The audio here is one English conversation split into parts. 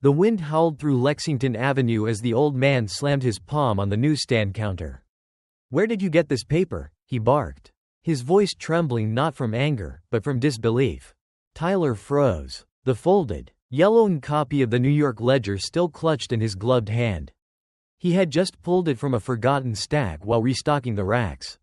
The wind howled through Lexington Avenue as the old man slammed his palm on the newsstand counter. "Where did you get this paper?" he barked, his voice trembling not from anger, but from disbelief. Tyler froze, the folded, yellowing copy of the New York Ledger still clutched in his gloved hand. He had just pulled it from a forgotten stack while restocking the racks.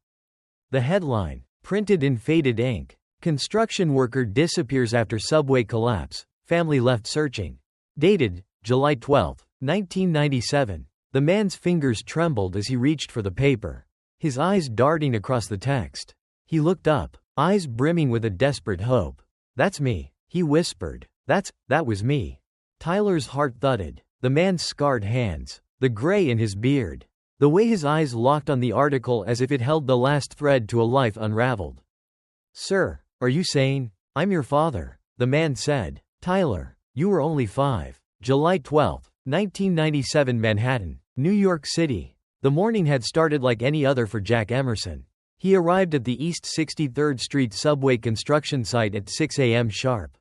The headline, printed in faded ink: "Construction worker disappears after subway collapse, family left searching." Dated, July 12, 1997. The man's fingers trembled as he reached for the paper, his eyes darting across the text. He looked up, eyes brimming with a desperate hope. "That's me," he whispered. That was me." Tyler's heart thudded. The man's scarred hands, the gray in his beard, the way his eyes locked on the article as if it held the last thread to a life unraveled. "Sir, are you sane? I'm your father," the man said. "Tyler, you were only 5. July 12, 1997. Manhattan, New York City. The morning had started like any other for Jack Emerson. He arrived at the East 63rd Street subway construction site at 6 a.m. sharp.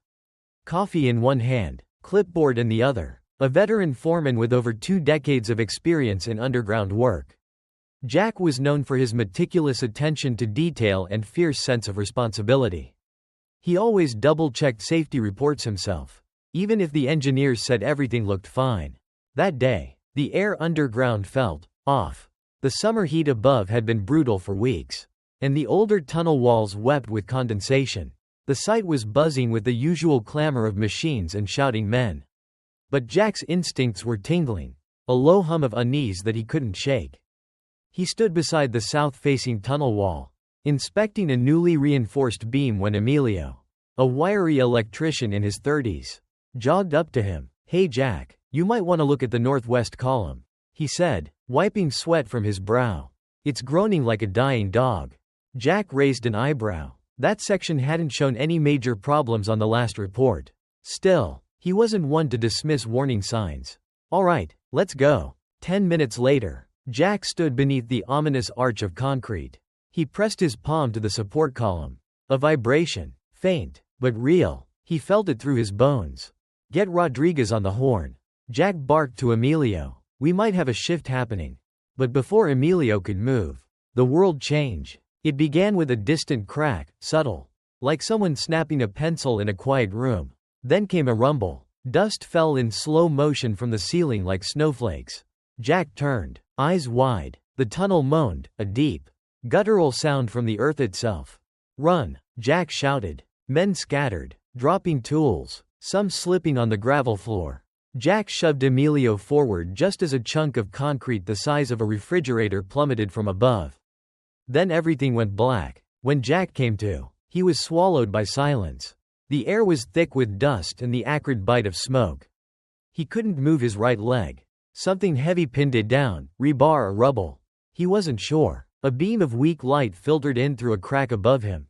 Coffee in one hand, clipboard in the other. A veteran foreman with over 2 decades of experience in underground work. Jack was known for his meticulous attention to detail and fierce sense of responsibility. He always double-checked safety reports himself, even if the engineers said everything looked fine. That day, the air underground felt off. The summer heat above had been brutal for weeks, and the older tunnel walls wept with condensation. The site was buzzing with the usual clamor of machines and shouting men. But Jack's instincts were tingling, a low hum of unease that he couldn't shake. He stood beside the south-facing tunnel wall, inspecting a newly reinforced beam when Emilio, a wiry electrician in his 30s, jogged up to him. "Hey Jack, you might want to look at the northwest column," he said, wiping sweat from his brow. "It's groaning like a dying dog." Jack raised an eyebrow. That section hadn't shown any major problems on the last report. Still, he wasn't one to dismiss warning signs. "All right, let's go." 10 minutes later, Jack stood beneath the ominous arch of concrete. He pressed his palm to the support column. A vibration, faint, but real. He felt it through his bones. "Get Rodriguez on the horn," Jack barked to Emilio. "We might have a shift happening." But before Emilio could move, the world changed. It began with a distant crack, subtle, like someone snapping a pencil in a quiet room. Then came a rumble. Dust fell in slow motion from the ceiling like snowflakes. Jack turned, eyes wide. The tunnel moaned, a deep, guttural sound from the earth itself. "Run!" Jack shouted. Men scattered, dropping tools, some slipping on the gravel floor. Jack shoved Emilio forward just as a chunk of concrete the size of a refrigerator plummeted from above. Then everything went black. When Jack came to, he was swallowed by silence. The air was thick with dust and the acrid bite of smoke. He couldn't move his right leg. Something heavy pinned it down, rebar or rubble. He wasn't sure. A beam of weak light filtered in through a crack above him,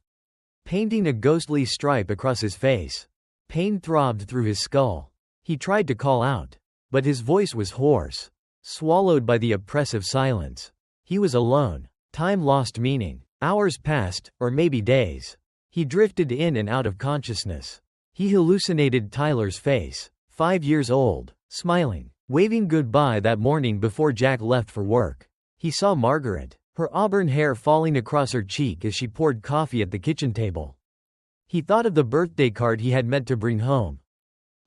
painting a ghostly stripe across his face. Pain throbbed through his skull. He tried to call out, but his voice was hoarse, swallowed by the oppressive silence. He was alone. Time lost meaning. Hours passed, or maybe days. He drifted in and out of consciousness. He hallucinated Tyler's face, 5 years old, smiling, waving goodbye that morning before Jack left for work. He saw Margaret, her auburn hair falling across her cheek as she poured coffee at the kitchen table. He thought of the birthday card he had meant to bring home.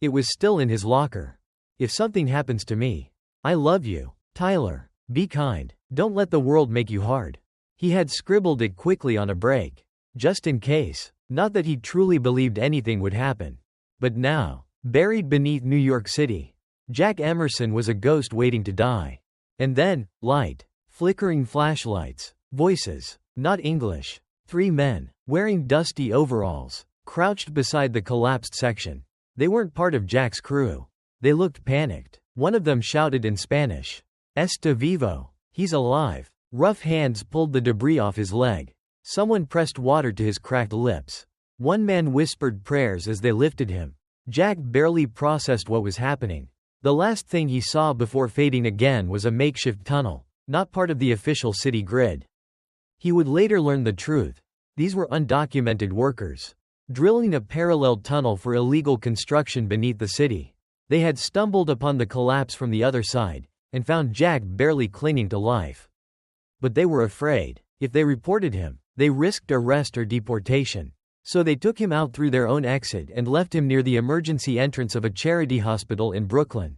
It was still in his locker. "If something happens to me, I love you, Tyler. Be kind. Don't let the world make you hard." He had scribbled it quickly on a break. Just in case. Not that he truly believed anything would happen. But now, buried beneath New York City, Jack Emerson was a ghost waiting to die. And then, light. Flickering flashlights. Voices. Not English. 3 men, wearing dusty overalls, crouched beside the collapsed section. They weren't part of Jack's crew. They looked panicked. One of them shouted in Spanish, "Está vivo. He's alive." Rough hands pulled the debris off his leg. Someone pressed water to his cracked lips. One man whispered prayers as they lifted him. Jack barely processed what was happening. The last thing he saw before fading again was a makeshift tunnel, not part of the official city grid. He would later learn the truth. These were undocumented workers, drilling a parallel tunnel for illegal construction beneath the city. They had stumbled upon the collapse from the other side, and found Jack barely clinging to life. But they were afraid. If they reported him, they risked arrest or deportation. So they took him out through their own exit and left him near the emergency entrance of a charity hospital in Brooklyn.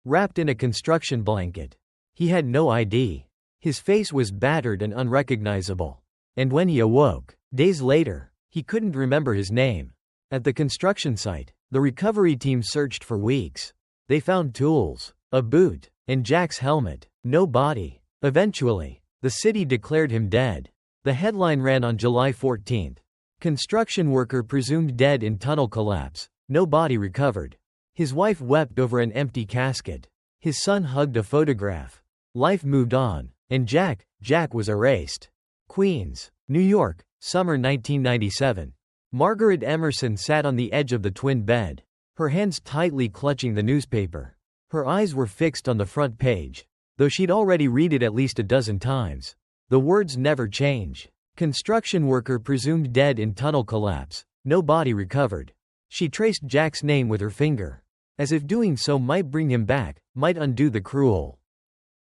Wrapped in a construction blanket. He had no ID. His face was battered and unrecognizable. And when he awoke, days later, he couldn't remember his name. At the construction site, the recovery team searched for weeks. They found tools, a boot, and Jack's helmet. No body. Eventually, the city declared him dead. The headline ran on July 14. Construction worker presumed dead in tunnel collapse. No body recovered. His wife wept over an empty casket. His son hugged a photograph. Life moved on. And Jack was erased. Queens, New York, summer 1997. Margaret Emerson sat on the edge of the twin bed, her hands tightly clutching the newspaper. Her eyes were fixed on the front page, though she'd already read it at least a dozen times. The words never change. Construction worker presumed dead in tunnel collapse. No body recovered. She traced Jack's name with her finger, as if doing so might bring him back, might undo the cruel,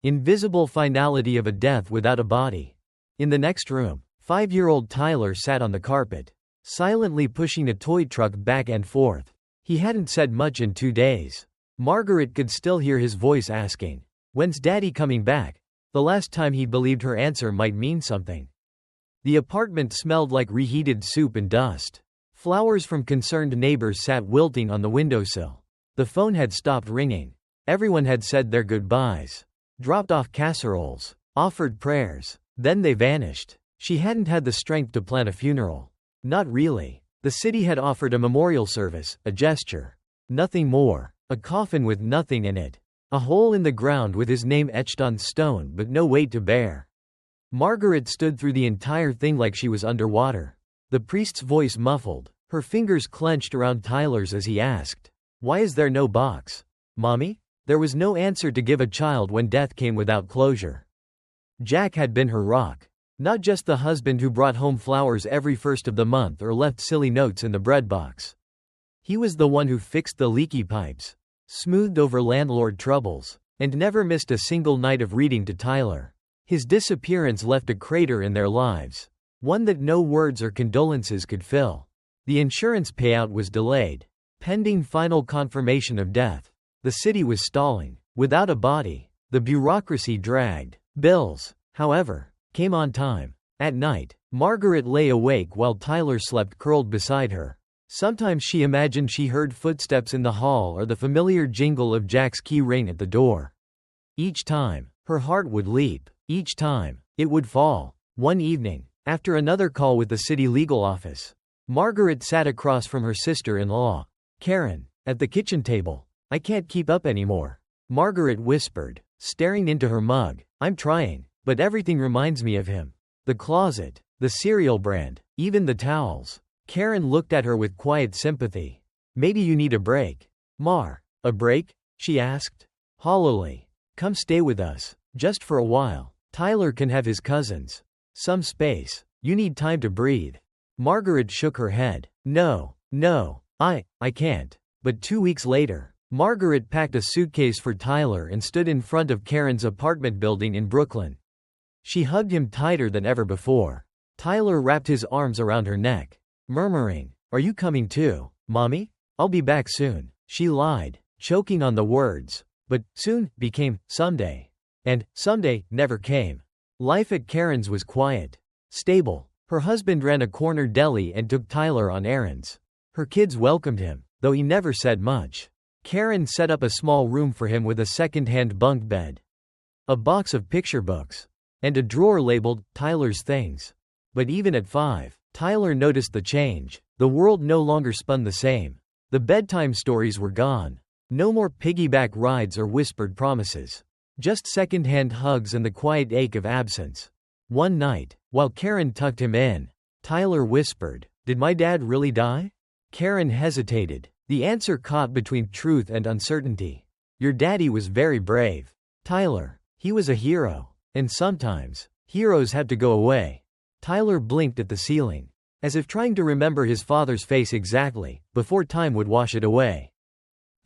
invisible finality of a death without a body. In the next room, 5-year-old Tyler sat on the carpet, silently pushing a toy truck back and forth. He hadn't said much in 2 days. Margaret could still hear his voice asking, "When's Daddy coming back?" The last time he believed her answer might mean something. The apartment smelled like reheated soup and dust. Flowers from concerned neighbors sat wilting on the windowsill. The phone had stopped ringing. Everyone had said their goodbyes, dropped off casseroles, offered prayers. Then they vanished. She hadn't had the strength to plan a funeral. Not really. The city had offered a memorial service, a gesture. Nothing more. A coffin with nothing in it. A hole in the ground with his name etched on stone but no weight to bear. Margaret stood through the entire thing like she was underwater. The priest's voice muffled. Her fingers clenched around Tyler's as he asked, "Why is there no box, Mommy?" There was no answer to give a child when death came without closure. Jack had been her rock. Not just the husband who brought home flowers every first of the month or left silly notes in the bread box. He was the one who fixed the leaky pipes, smoothed over landlord troubles, and never missed a single night of reading to Tyler. His disappearance left a crater in their lives, one that no words or condolences could fill. The insurance payout was delayed, pending final confirmation of death. The city was stalling. Without a body, the bureaucracy dragged. Bills, however, came on time. At night, Margaret lay awake while Tyler slept curled beside her. Sometimes she imagined she heard footsteps in the hall or the familiar jingle of Jack's key ring at the door. Each time, her heart would leap. Each time, it would fall. One evening, after another call with the city legal office, Margaret sat across from her sister-in-law, Karen, at the kitchen table. "I can't keep up anymore," Margaret whispered, staring into her mug. "I'm trying, but everything reminds me of him. The closet, the cereal brand, even the towels." Karen looked at her with quiet sympathy. "Maybe you need a break." "Mar, a break?" she asked, hollowly. "Come stay with us, just for a while. Tyler can have his cousins. Some space. You need time to breathe." Margaret shook her head. No, I can't." But 2 weeks later, Margaret packed a suitcase for Tyler and stood in front of Karen's apartment building in Brooklyn. She hugged him tighter than ever before. Tyler wrapped his arms around her neck, murmuring, "Are you coming too, Mommy?" "I'll be back soon," she lied, choking on the words. But soon became someday. And someday never came. Life at Karen's was quiet, stable. Her husband ran a corner deli and took Tyler on errands. Her kids welcomed him, though he never said much. Karen set up a small room for him with a second-hand bunk bed, a box of picture books, and a drawer labeled Tyler's Things. But even at 5, Tyler noticed the change. The world no longer spun the same. The bedtime stories were gone. No more piggyback rides or whispered promises. Just second-hand hugs and the quiet ache of absence. One night, while Karen tucked him in, Tyler whispered, "Did my dad really die?" Karen hesitated, the answer caught between truth and uncertainty. "Your daddy was very brave, Tyler. He was a hero. And sometimes, heroes had to go away." Tyler blinked at the ceiling, as if trying to remember his father's face exactly, before time would wash it away.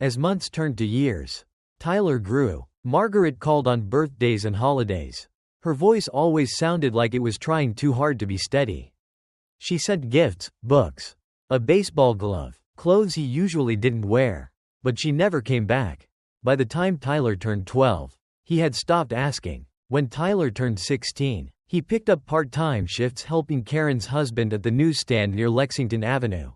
As months turned to years, Tyler grew. Margaret called on birthdays and holidays. Her voice always sounded like it was trying too hard to be steady. She sent gifts, books, a baseball glove, clothes he usually didn't wear. But she never came back. By the time Tyler turned 12, he had stopped asking. When Tyler turned 16, he picked up part-time shifts helping Karen's husband at the newsstand near Lexington Avenue.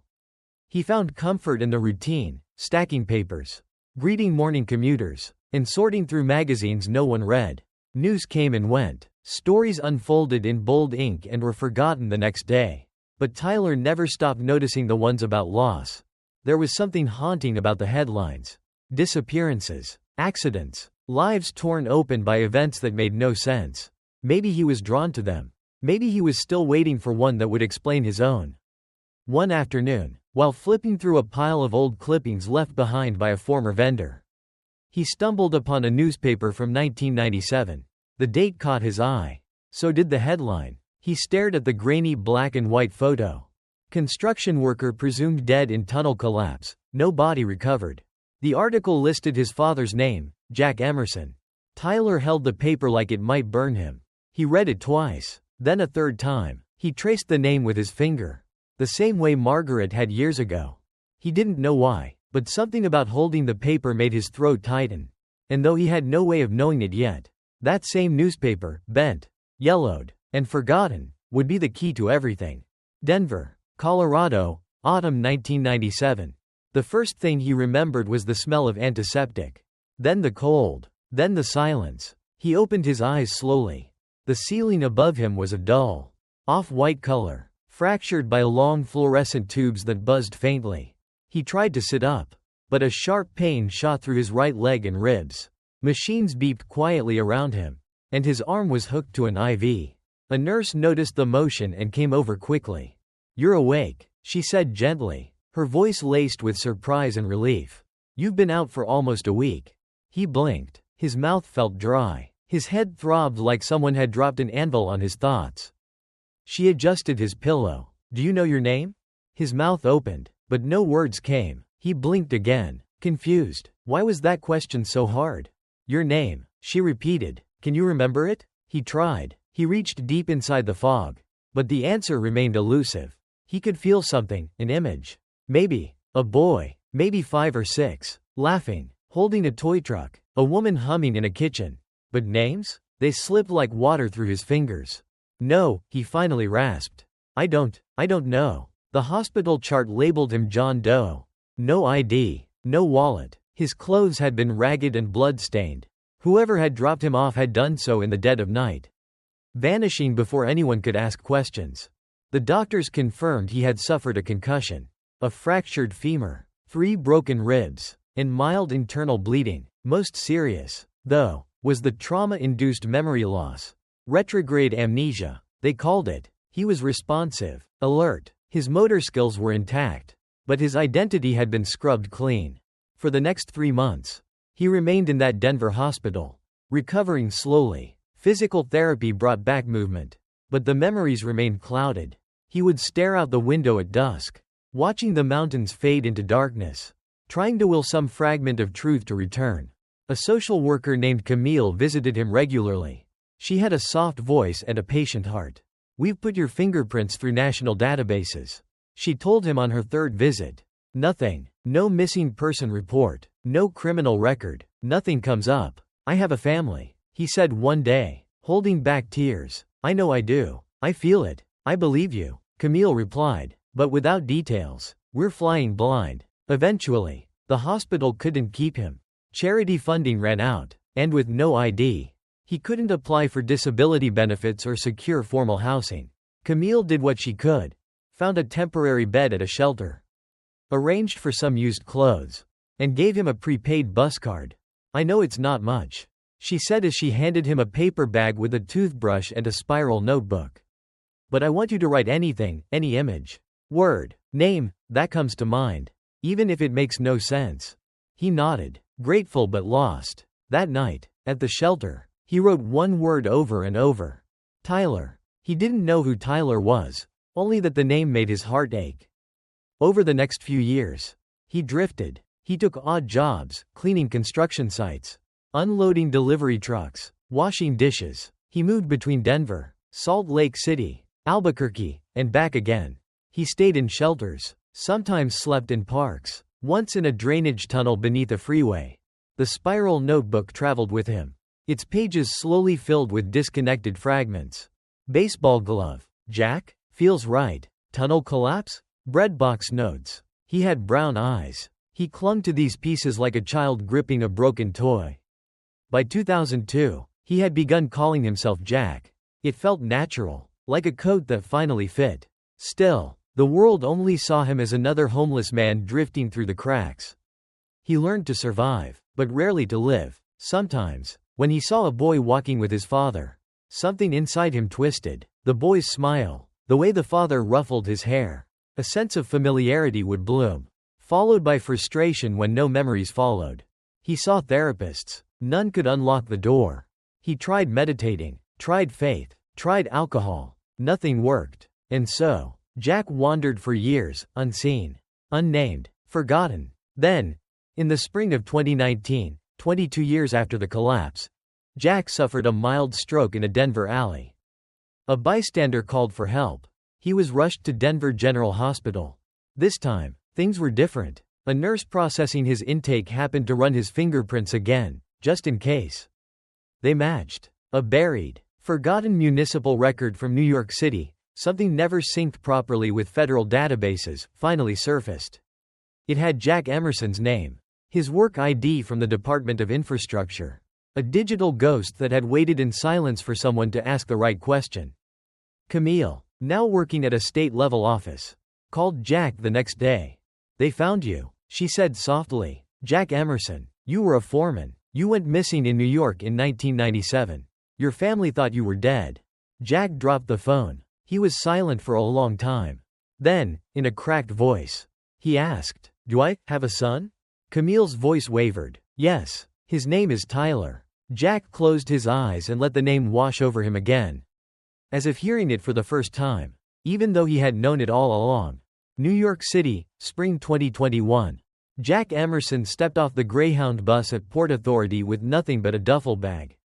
He found comfort in the routine, stacking papers, greeting morning commuters, and sorting through magazines no one read. News came and went. Stories unfolded in bold ink and were forgotten the next day. But Tyler never stopped noticing the ones about loss. There was something haunting about the headlines. Disappearances, accidents, lives torn open by events that made no sense. Maybe he was drawn to them. Maybe he was still waiting for one that would explain his own. One afternoon, while flipping through a pile of old clippings left behind by a former vendor, he stumbled upon a newspaper from 1997. The date caught his eye. So did the headline. He stared at the grainy black and white photo. Construction worker presumed dead in tunnel collapse. No body recovered. The article listed his father's name, Jack Emerson. Tyler held the paper like it might burn him. He read it twice, then a third time. He traced the name with his finger, the same way Margaret had years ago. He didn't know why, but something about holding the paper made his throat tighten. And though he had no way of knowing it yet, that same newspaper, bent, yellowed, and forgotten, would be the key to everything. Denver, Colorado, autumn 1997. The first thing he remembered was the smell of antiseptic. Then the cold. Then the silence. He opened his eyes slowly. The ceiling above him was a dull, off-white color, fractured by long fluorescent tubes that buzzed faintly. He tried to sit up, but a sharp pain shot through his right leg and ribs. Machines beeped quietly around him, and his arm was hooked to an IV. A nurse noticed the motion and came over quickly. "You're awake," she said gently, her voice laced with surprise and relief. "You've been out for almost a week." He blinked. His mouth felt dry. His head throbbed like someone had dropped an anvil on his thoughts. She adjusted his pillow. "Do you know your name?" His mouth opened, but no words came. He blinked again, confused. Why was that question so hard? "Your name," she repeated. "Can you remember it?" He tried. He reached deep inside the fog, but the answer remained elusive. He could feel something, an image. Maybe a boy, maybe 5 or 6, laughing, holding a toy truck, a woman humming in a kitchen. But names? They slipped like water through his fingers. "No," he finally rasped. I don't know." The hospital chart labeled him John Doe. No ID, no wallet. His clothes had been ragged and blood-stained. Whoever had dropped him off had done so in the dead of night, vanishing before anyone could ask questions. The doctors confirmed he had suffered a concussion, a fractured femur, 3 broken ribs, and mild internal bleeding. Most serious, though, was the trauma-induced memory loss. Retrograde amnesia, they called it. He was responsive, alert, his motor skills were intact, but his identity had been scrubbed clean. For the next 3 months, he remained in that Denver hospital, recovering slowly. Physical therapy brought back movement, but the memories remained clouded. He would stare out the window at dusk, watching the mountains fade into darkness, trying to will some fragment of truth to return. A social worker named Camille visited him regularly. She had a soft voice and a patient heart. "We've put your fingerprints through national databases," she told him on her 3rd visit. "Nothing. No missing person report. No criminal record. Nothing comes up. I have a family," he said one day, holding back tears. "I know I do. I feel it. I believe you," Camille replied, but without details. "We're flying blind." Eventually, the hospital couldn't keep him. Charity funding ran out, and with no ID, he couldn't apply for disability benefits or secure formal housing. Camille did what she could. Found a temporary bed at a shelter, arranged for some used clothes, and gave him a prepaid bus card. "I know it's not much," she said as she handed him a paper bag with a toothbrush and a spiral notebook. "But I want you to write anything, any image, word, name, that comes to mind, even if it makes no sense." He nodded, grateful but lost. That night, at the shelter, he wrote one word over and over. Tyler. He didn't know who Tyler was, only that the name made his heart ache. Over the next few years, he drifted, He took odd jobs, cleaning construction sites, unloading delivery trucks, washing dishes. He moved between Denver, Salt Lake City, Albuquerque, and back again. He stayed in shelters, sometimes slept in parks, once in a drainage tunnel beneath a freeway. The spiral notebook traveled with him, its pages slowly filled with disconnected fragments. Baseball glove. Jack? Feels right. Tunnel collapse? Breadbox notes. He had brown eyes. He clung to these pieces like a child gripping a broken toy. By 2002, he had begun calling himself Jack. It felt natural, like a coat that finally fit. Still, the world only saw him as another homeless man drifting through the cracks. He learned to survive, but rarely to live. Sometimes, when he saw a boy walking with his father, something inside him twisted. The boy's smile, the way the father ruffled his hair. A sense of familiarity would bloom, followed by frustration when no memories followed. He saw therapists. None could unlock the door. He tried meditating, tried faith, tried alcohol. Nothing worked. And so, Jack wandered for years, unseen, unnamed, forgotten. Then, in the spring of 2019, 22 years after the collapse, Jack suffered a mild stroke in a Denver alley. A bystander called for help. He was rushed to Denver General Hospital. This time, things were different. A nurse processing his intake happened to run his fingerprints again, just in case. They matched. A buried, forgotten municipal record from New York City, something never synced properly with federal databases, finally surfaced. It had Jack Emerson's name, his work ID from the Department of Infrastructure. A digital ghost that had waited in silence for someone to ask the right question. Camille, now working at a state-level office, called Jack the next day. "They found you," she said softly. "Jack Emerson, you were a foreman. You went missing in New York in 1997. Your family thought you were dead." Jack dropped the phone. He was silent for a long time. Then, in a cracked voice, he asked, "Do I have a son?" Camille's voice wavered. "Yes. His name is Tyler." Jack closed his eyes and let the name wash over him again, as if hearing it for the first time, even though he had known it all along. New York City, spring 2021. Jack Emerson stepped off the Greyhound bus at Port Authority with nothing but a duffel bag,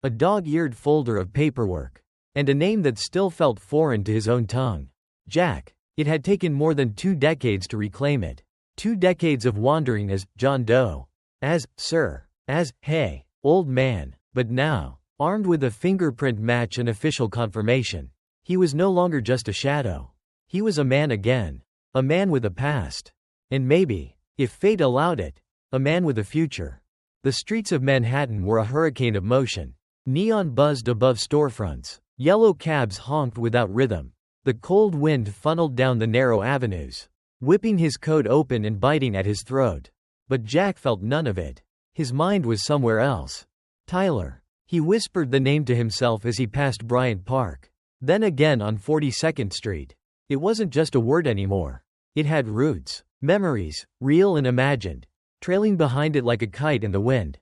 a dog-eared folder of paperwork, and a name that still felt foreign to his own tongue. Jack. It had taken more than 2 decades to reclaim it. 2 decades of wandering as John Doe, as Sir, as Hey, old man. But now, armed with a fingerprint match and official confirmation, he was no longer just a shadow. He was a man again. A man with a past. And maybe, if fate allowed it, a man with a future. The streets of Manhattan were a hurricane of motion. Neon buzzed above storefronts. Yellow cabs honked without rhythm. The cold wind funneled down the narrow avenues, whipping his coat open and biting at his throat. But Jack felt none of it. His mind was somewhere else. Tyler. He whispered the name to himself as he passed Bryant Park. Then again on 42nd Street. It wasn't just a word anymore. It had roots, memories, real and imagined, trailing behind it like a kite in the wind.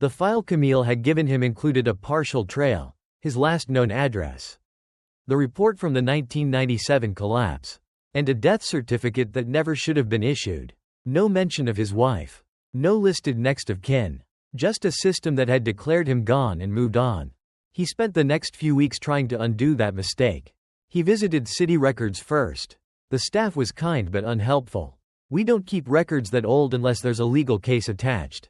The file Camille had given him included a partial trail, his last known address, the report from the 1997 collapse, and a death certificate that never should have been issued. No mention of his wife. No listed next of kin. Just a system that had declared him gone and moved on. He spent the next few weeks trying to undo that mistake. He visited city records first. The staff was kind but unhelpful. "We don't keep records that old unless there's a legal case attached,"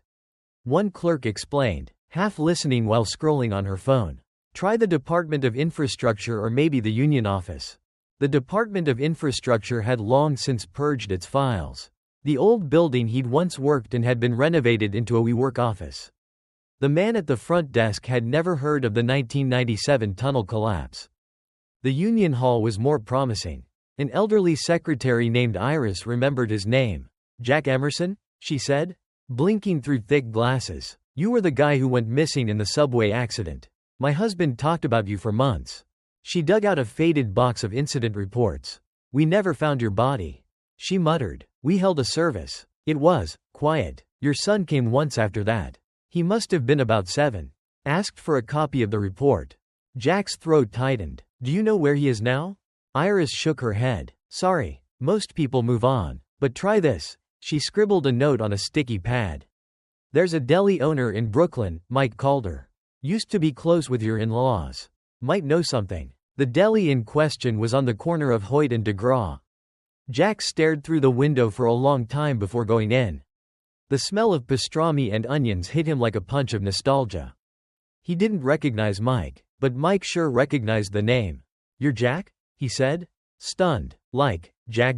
one clerk explained, half listening while scrolling on her phone. "Try the Department of Infrastructure or maybe the Union office." The Department of Infrastructure had long since purged its files. The old building he'd once worked in had been renovated into a WeWork office. The man at the front desk had never heard of the 1997 tunnel collapse. The Union Hall was more promising. An elderly secretary named Iris remembered his name. "Jack Emerson?" she said, blinking through thick glasses. "You were the guy who went missing in the subway accident. My husband talked about you for months." She dug out a faded box of incident reports. "We never found your body," she muttered. "We held a service. It was quiet. Your son came once after that. He must have been about 7. Asked for a copy of the report." Jack's throat tightened. "Do you know where he is now?" Iris shook her head. "Sorry, most people move on. But try this," She scribbled a note on a sticky pad. There's a deli owner in Brooklyn, Mike called her. Used to be close with your in-laws. Might know something. The deli in question was on the corner of Hoyt and DeGraw. Jack stared through the window for a long time before going in. The smell of pastrami and onions hit him like a punch of nostalgia. He didn't recognize Mike, but Mike sure recognized the name. You're Jack? He said. Stunned. Like, Jack?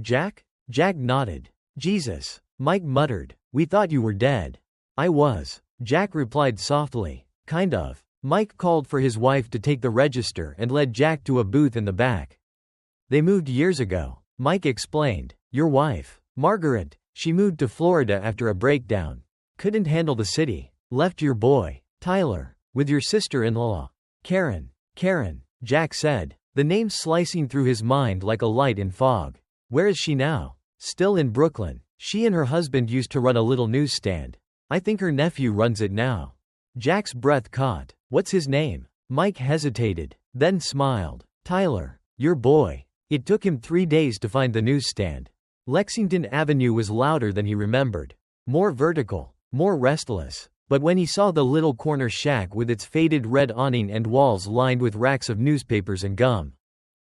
Jack nodded. Jesus. Mike muttered. We thought you were dead. I was. Jack replied softly. Kind of. Mike called for his wife to take the register and led Jack to a booth in the back. They moved years ago, Mike explained. Your wife, Margaret, she moved to Florida after a breakdown. Couldn't handle the city. Left your boy, Tyler, with your sister-in-law. Karen, Jack said, the name slicing through his mind like a light in fog. Where is she now? Still in Brooklyn. She and her husband used to run a little newsstand. I think her nephew runs it now. Jack's breath caught. What's his name? Mike hesitated, then smiled. Tyler, your boy. It took him 3 days to find the newsstand. Lexington Avenue was louder than he remembered. More vertical, more restless. But when he saw the little corner shack with its faded red awning and walls lined with racks of newspapers and gum,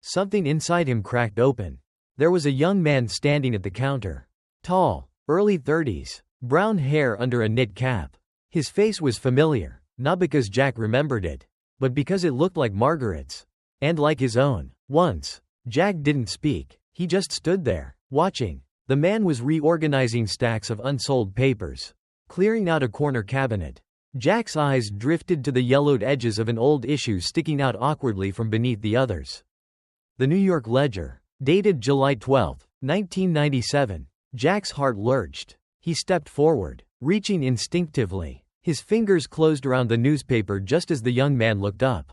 something inside him cracked open. There was a young man standing at the counter. Tall, early 30s, brown hair under a knit cap. His face was familiar. Not because Jack remembered it, but because it looked like Margaret's. And like his own. Once, Jack didn't speak. He just stood there, watching. The man was reorganizing stacks of unsold papers, clearing out a corner cabinet. Jack's eyes drifted to the yellowed edges of an old issue sticking out awkwardly from beneath the others. The New York Ledger, dated July 12, 1997. Jack's heart lurched. He stepped forward, reaching instinctively. His fingers closed around the newspaper just as the young man looked up.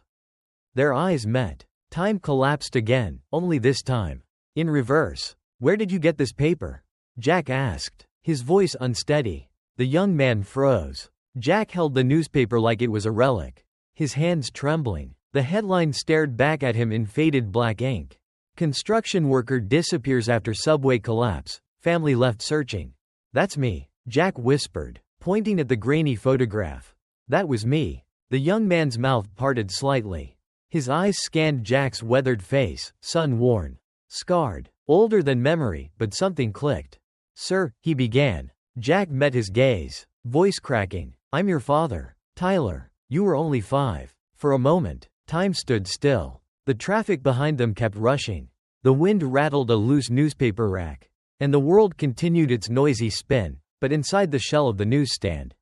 Their eyes met. Time collapsed again, only this time in reverse. Where did you get this paper? Jack asked, his voice unsteady. The young man froze. Jack held the newspaper like it was a relic, his hands trembling. The headline stared back at him in faded black ink. Construction worker disappears after subway collapse, family left searching. That's me, Jack whispered, pointing at the grainy photograph. That was me. The young man's mouth parted slightly. His eyes scanned Jack's weathered face, sun-worn, scarred, older than memory, but something clicked. Sir, he began. Jack met his gaze, voice cracking. I'm your father, Tyler. You were only 5. For a moment, time stood still. The traffic behind them kept rushing. The wind rattled a loose newspaper rack. And the world continued its noisy spin. But inside the shell of the newsstand,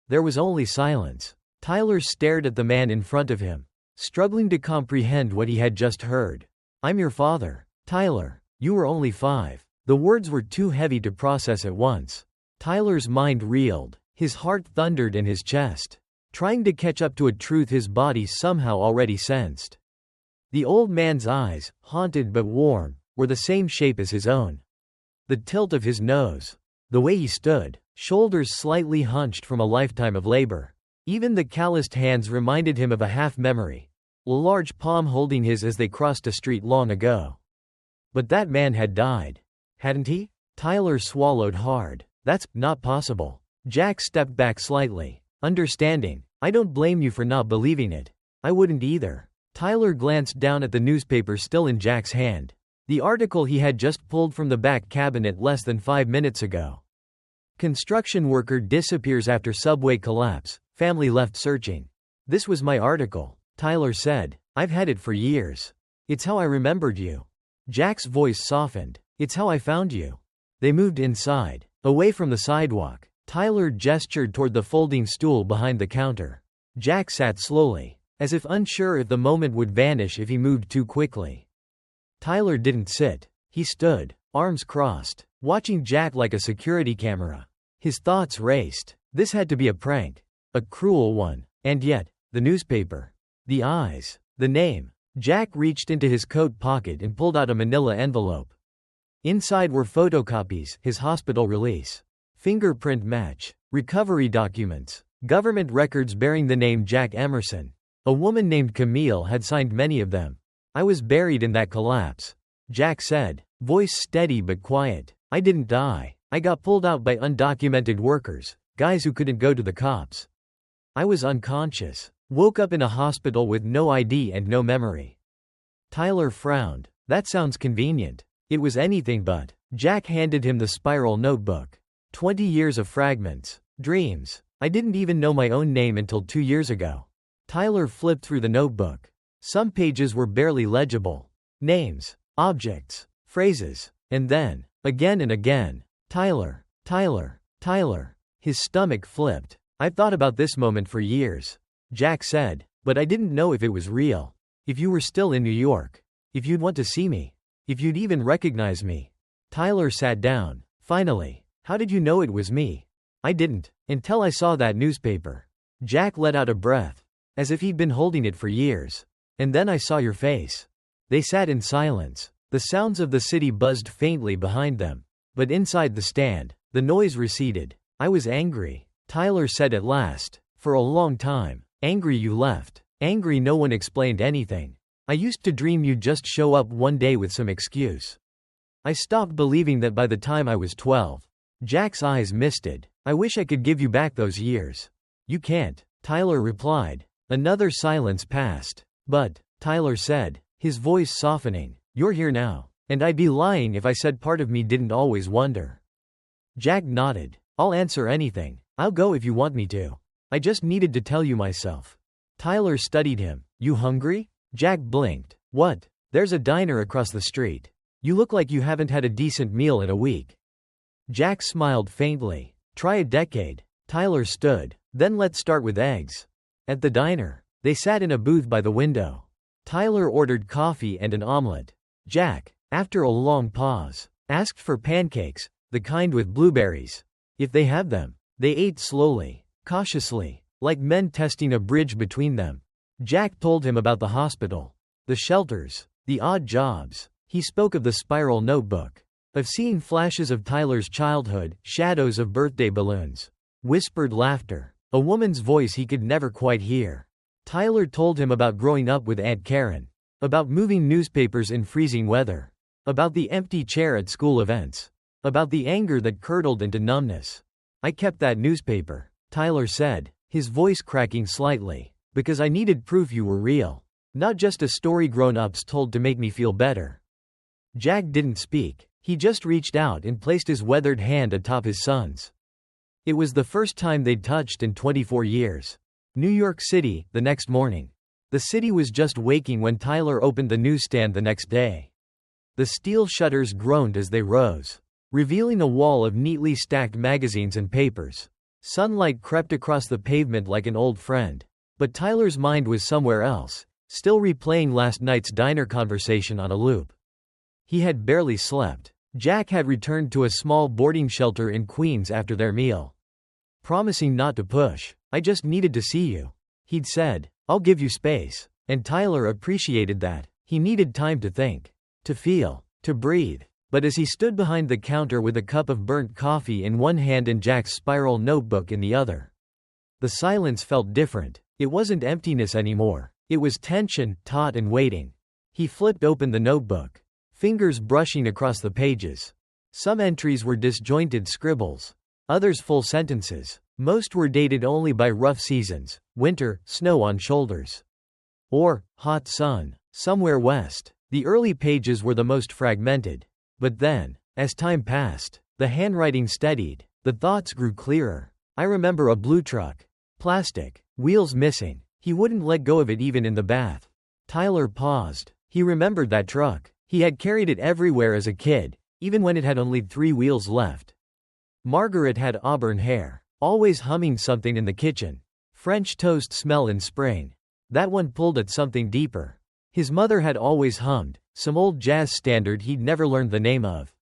there was only silence. Tyler stared at the man in front of him, struggling to comprehend what he had just heard. I'm your father, Tyler. You were only 5. The words were too heavy to process at once. Tyler's mind reeled. His heart thundered in his chest, trying to catch up to a truth his body somehow already sensed. The old man's eyes, haunted but warm, were the same shape as his own. The tilt of his nose, the way he stood, shoulders slightly hunched from a lifetime of labor. Even the calloused hands reminded him of a half-memory, a large palm holding his as they crossed a street long ago. But that man had died. Hadn't he? Tyler swallowed hard. That's not possible. Jack stepped back slightly, understanding. I don't blame you for not believing it. I wouldn't either. Tyler glanced down at the newspaper still in Jack's hand. The article he had just pulled from the back cabinet less than 5 minutes ago. Construction worker disappears after subway collapse, family left searching. This was my article, Tyler said. I've had it for years. It's how I remembered you. Jack's voice softened. It's how I found you. They moved inside, away from the sidewalk. Tyler gestured toward the folding stool behind the counter. Jack sat slowly, as if unsure if the moment would vanish if he moved too quickly. Tyler didn't sit. He stood, arms crossed, watching Jack like a security camera. His thoughts raced. This had to be a prank. A cruel one. And yet, the newspaper. The eyes. The name. Jack reached into his coat pocket and pulled out a manila envelope. Inside were photocopies, his hospital release, fingerprint match, recovery documents, government records bearing the name Jack Emerson. A woman named Camille had signed many of them. I was buried in that collapse, Jack said, voice steady but quiet. I didn't die. I got pulled out by undocumented workers, guys who couldn't go to the cops. I was unconscious. Woke up in a hospital with no ID and no memory. Tyler frowned. That sounds convenient. It was anything but. Jack handed him the spiral notebook. 20 years of fragments. Dreams. I didn't even know my own name until 2 years ago. Tyler flipped through the notebook. Some pages were barely legible. Names, objects, phrases, and then, again and again, Tyler, Tyler, Tyler. His stomach flipped. I've thought about this moment for years, Jack said, but I didn't know if it was real. If you were still in New York. If you'd want to see me. If you'd even recognize me. Tyler sat down. Finally. How did you know it was me? I didn't, until I saw that newspaper. Jack let out a breath, as if he'd been holding it for years. And then I saw your face. They sat in silence. The sounds of the city buzzed faintly behind them. But inside the stand, the noise receded. I was angry, Tyler said at last. For a long time. Angry you left. Angry no one explained anything. I used to dream you'd just show up one day with some excuse. I stopped believing that by the time I was 12. Jack's eyes misted. I wish I could give you back those years. You can't, Tyler replied. Another silence passed. But, Tyler said, his voice softening, you're here now. And I'd be lying if I said part of me didn't always wonder. Jack nodded. I'll answer anything. I'll go if you want me to. I just needed to tell you myself. Tyler studied him. You hungry? Jack blinked. What? There's a diner across the street. You look like you haven't had a decent meal in a week. Jack smiled faintly. Try a decade. Tyler stood. Then let's start with eggs. At the diner. They sat in a booth by the window. Tyler ordered coffee and an omelet. Jack, after a long pause, asked for pancakes, the kind with blueberries. If they have them. They ate slowly, cautiously, like men testing a bridge between them. Jack told him about the hospital, the shelters, the odd jobs. He spoke of the spiral notebook, of seeing flashes of Tyler's childhood, shadows of birthday balloons, whispered laughter, a woman's voice he could never quite hear. Tyler told him about growing up with Aunt Karen, about moving newspapers in freezing weather, about the empty chair at school events, about the anger that curdled into numbness. I kept that newspaper, Tyler said, his voice cracking slightly, because I needed proof you were real, not just a story grown-ups told to make me feel better. Jack didn't speak. He just reached out and placed his weathered hand atop his son's. It was the first time they'd touched in 24 years. New York City, the next morning. The city was just waking when Tyler opened the newsstand the next day. The steel shutters groaned as they rose, revealing a wall of neatly stacked magazines and papers. Sunlight crept across the pavement like an old friend. But Tyler's mind was somewhere else, still replaying last night's diner conversation on a loop. He had barely slept. Jack had returned to a small boarding shelter in Queens after their meal. Promising not to push. I just needed to see you. He'd said, I'll give you space. And Tyler appreciated that. He needed time to think, to feel, to breathe. But as he stood behind the counter with a cup of burnt coffee in one hand and Jack's spiral notebook in the other, the silence felt different. It wasn't emptiness anymore. It was tension, taut and waiting. He flipped open the notebook, fingers brushing across the pages. Some entries were disjointed scribbles, others full sentences. Most were dated only by rough seasons, winter, snow on shoulders, or hot sun, somewhere west. The early pages were the most fragmented. But then, as time passed, the handwriting steadied, the thoughts grew clearer. I remember a blue truck. Plastic, wheels missing. He wouldn't let go of it even in the bath. Tyler paused. He remembered that truck. He had carried it everywhere as a kid, even when it had only 3 wheels left. Margaret had auburn hair, always humming something in the kitchen. French toast smell in spring. That one pulled at something deeper. His mother had always hummed, some old jazz standard he'd never learned the name of.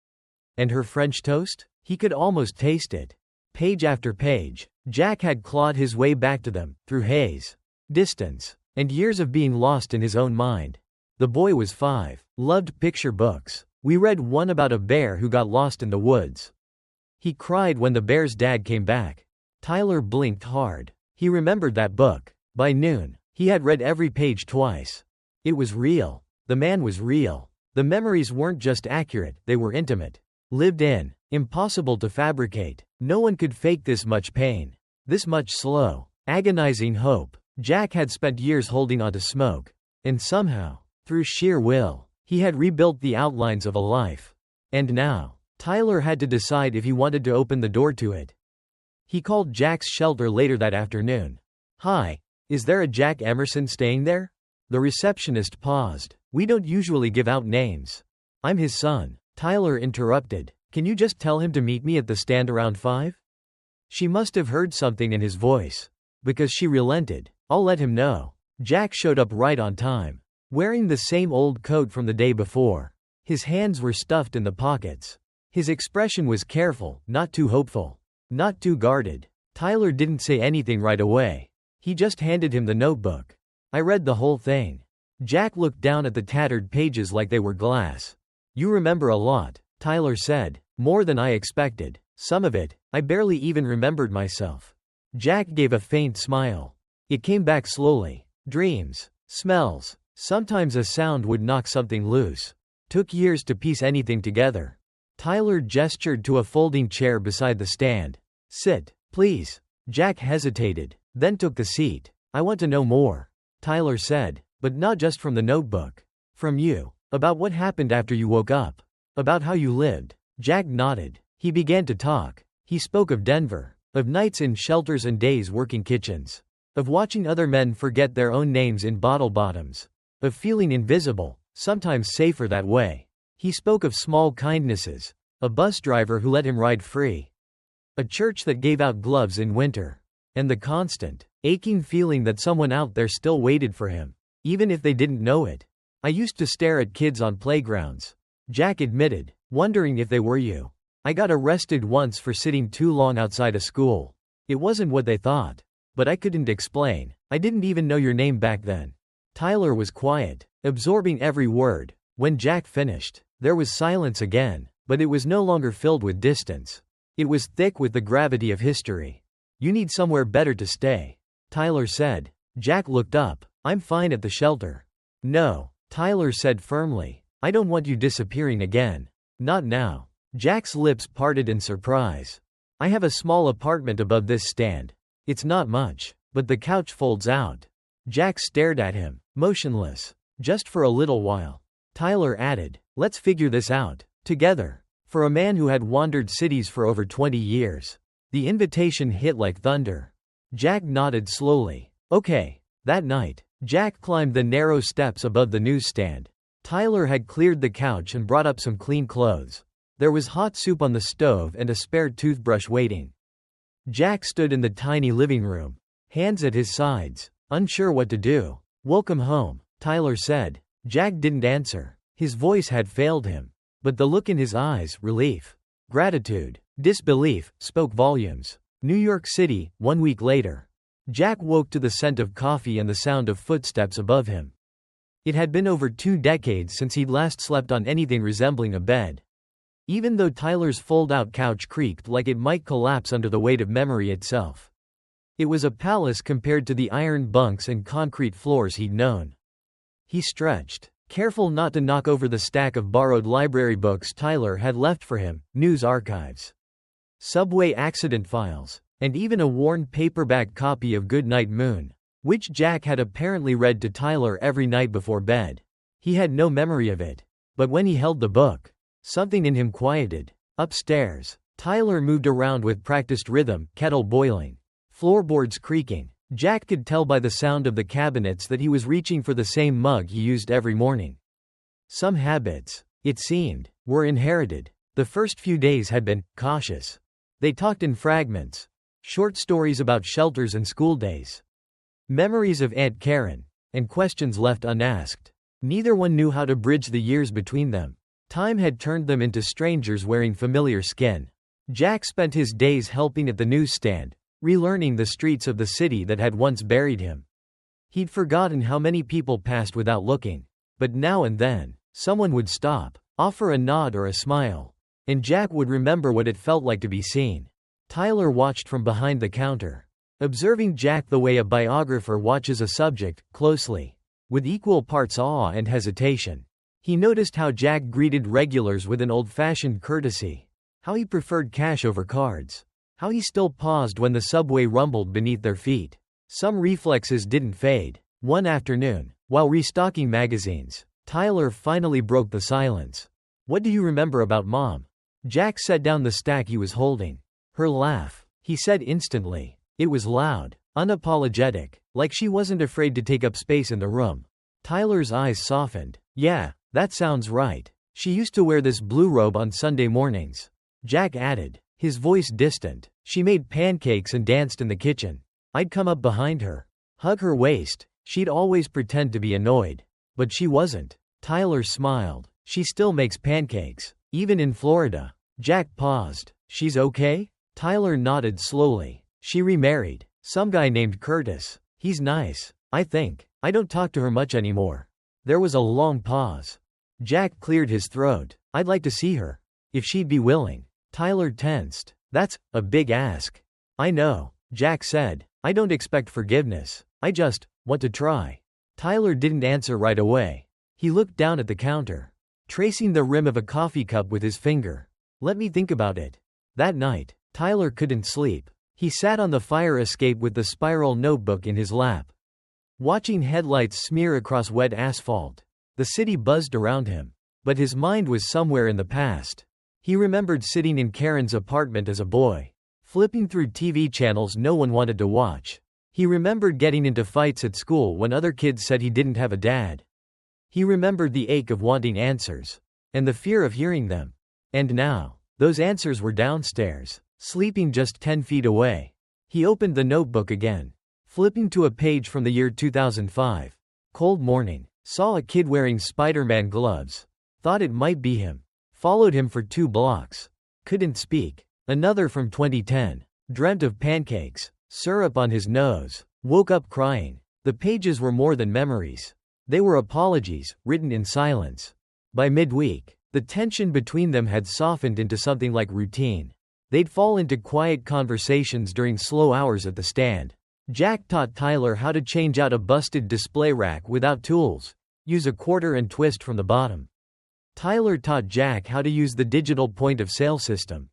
And her French toast? He could almost taste it. Page after page, Jack had clawed his way back to them, through haze, distance, and years of being lost in his own mind. The boy was 5, loved picture books. We read one about a bear who got lost in the woods. He cried when the bear's dad came back. Tyler blinked hard. He remembered that book. By noon, he had read every page twice. It was real. The man was real. The memories weren't just accurate, they were intimate. Lived in. Impossible to fabricate. No one could fake this much pain. This much slow, agonizing hope. Jack had spent years holding on to smoke. And somehow, through sheer will, he had rebuilt the outlines of a life. And now, Tyler had to decide if he wanted to open the door to it. He called Jack's shelter later that afternoon. "Hi, is there a Jack Emerson staying there?" The receptionist paused. "We don't usually give out names." "I'm his son," Tyler interrupted. "Can you just tell him to meet me at the stand around 5? She must have heard something in his voice. Because she relented. "I'll let him know." Jack showed up right on time, wearing the same old coat from the day before. His hands were stuffed in the pockets. His expression was careful, not too hopeful, not too guarded. Tyler didn't say anything right away. He just handed him the notebook. "I read the whole thing." Jack looked down at the tattered pages like they were glass. "You remember a lot," Tyler said. "More than I expected. Some of it, I barely even remembered myself." Jack gave a faint smile. It came back slowly. Dreams, smells, sometimes a sound would knock something loose. Took years to piece anything together. Tyler gestured to a folding chair beside the stand. "Sit, please." Jack hesitated, then took the seat. "I want to know more," Tyler said, "but not just from the notebook. From you. About what happened after you woke up. About how you lived." Jack nodded. He began to talk. He spoke of Denver, of nights in shelters and days working kitchens, of watching other men forget their own names in bottle bottoms, of feeling invisible, sometimes safer that way. He spoke of small kindnesses, a bus driver who let him ride free, a church that gave out gloves in winter, and the constant, aching feeling that someone out there still waited for him, even if they didn't know it. "I used to stare at kids on playgrounds," Jack admitted, "wondering if they were you. I got arrested once for sitting too long outside a school. It wasn't what they thought. But I couldn't explain. I didn't even know your name back then." Tyler was quiet, absorbing every word. When Jack finished, there was silence again, but it was no longer filled with distance. It was thick with the gravity of history. "You need somewhere better to stay," Tyler said. Jack looked up. "I'm fine at the shelter." "No," Tyler said firmly. "I don't want you disappearing again. Not now." Jack's lips parted in surprise. "I have a small apartment above this stand. It's not much, but the couch folds out." Jack stared at him, motionless. "Just for a little while," Tyler added. "Let's figure this out together." For a man who had wandered cities for over 20 years, the invitation hit like thunder. Jack nodded slowly. "Okay." That night, Jack climbed the narrow steps above the newsstand. Tyler had cleared the couch and brought up some clean clothes. There was hot soup on the stove and a spare toothbrush waiting. Jack stood in the tiny living room, hands at his sides, unsure what to do. "Welcome home," Tyler said. Jack didn't answer. His voice had failed him. But the look in his eyes, relief, gratitude, disbelief, spoke volumes. New York City, 1 week later. Jack woke to the scent of coffee and the sound of footsteps above him. It had been over 2 decades since he'd last slept on anything resembling a bed. Even though Tyler's fold-out couch creaked like it might collapse under the weight of memory itself. It was a palace compared to the iron bunks and concrete floors he'd known. He stretched, careful not to knock over the stack of borrowed library books Tyler had left for him, news archives, subway accident files, and even a worn paperback copy of Goodnight Moon, which Jack had apparently read to Tyler every night before bed. He had no memory of it. But when he held the book, something in him quieted. Upstairs, Tyler moved around with practiced rhythm, kettle boiling, floorboards creaking. Jack could tell by the sound of the cabinets that he was reaching for the same mug he used every morning. Some habits, it seemed, were inherited. The first few days had been cautious. They talked in fragments. Short stories about shelters and school days. Memories of Aunt Karen, and questions left unasked. Neither one knew how to bridge the years between them. Time had turned them into strangers wearing familiar skin. Jack spent his days helping at the newsstand, relearning the streets of the city that had once buried him. He'd forgotten how many people passed without looking. But now and then, someone would stop, offer a nod or a smile, and Jack would remember what it felt like to be seen. Tyler watched from behind the counter, observing Jack the way a biographer watches a subject, closely, with equal parts awe and hesitation. He noticed how Jack greeted regulars with an old-fashioned courtesy, How he preferred cash over cards. How he still paused when the subway rumbled beneath their feet. Some reflexes didn't fade. One afternoon, while restocking magazines, Tyler finally broke the silence. "What do you remember about Mom?" Jack set down the stack he was holding. "Her laugh," he said instantly. It was loud, unapologetic, like she wasn't afraid to take up space in the room. Tyler's eyes softened. "Yeah, that sounds right. She used to wear this blue robe on Sunday mornings." Jack added, his voice distant. "She made pancakes and danced in the kitchen. I'd come up behind her, hug her waist. She'd always pretend to be annoyed. But she wasn't." Tyler smiled. "She still makes pancakes, even in Florida." Jack paused. "She's okay?" Tyler nodded slowly. "She remarried. Some guy named Curtis. He's nice, I think. I don't talk to her much anymore." There was a long pause. Jack cleared his throat. "I'd like to see her. If she'd be willing." Tyler tensed. "That's a big ask." "I know," Jack said. "I don't expect forgiveness. I just want to try." Tyler didn't answer right away. He looked down at the counter, tracing the rim of a coffee cup with his finger. "Let me think about it." That night, Tyler couldn't sleep. He sat on the fire escape with the spiral notebook in his lap, watching headlights smear across wet asphalt. The city buzzed around him, but his mind was somewhere in the past. He remembered sitting in Karen's apartment as a boy, flipping through TV channels no one wanted to watch. He remembered getting into fights at school when other kids said he didn't have a dad. He remembered the ache of wanting answers, and the fear of hearing them. And now, those answers were downstairs, sleeping just 10 feet away. He opened the notebook again, flipping to a page from the year 2005. Cold morning. Saw a kid wearing Spider-Man gloves. Thought it might be him. Followed him for 2 blocks. Couldn't speak. Another from 2010. Dreamt of pancakes, syrup on his nose. Woke up crying. The pages were more than memories. They were apologies, written in silence. By midweek, the tension between them had softened into something like routine. They'd fall into quiet conversations during slow hours at the stand. Jack taught Tyler how to change out a busted display rack without tools. Use a quarter and twist from the bottom. Tyler taught Jack how to use the digital point-of-sale system.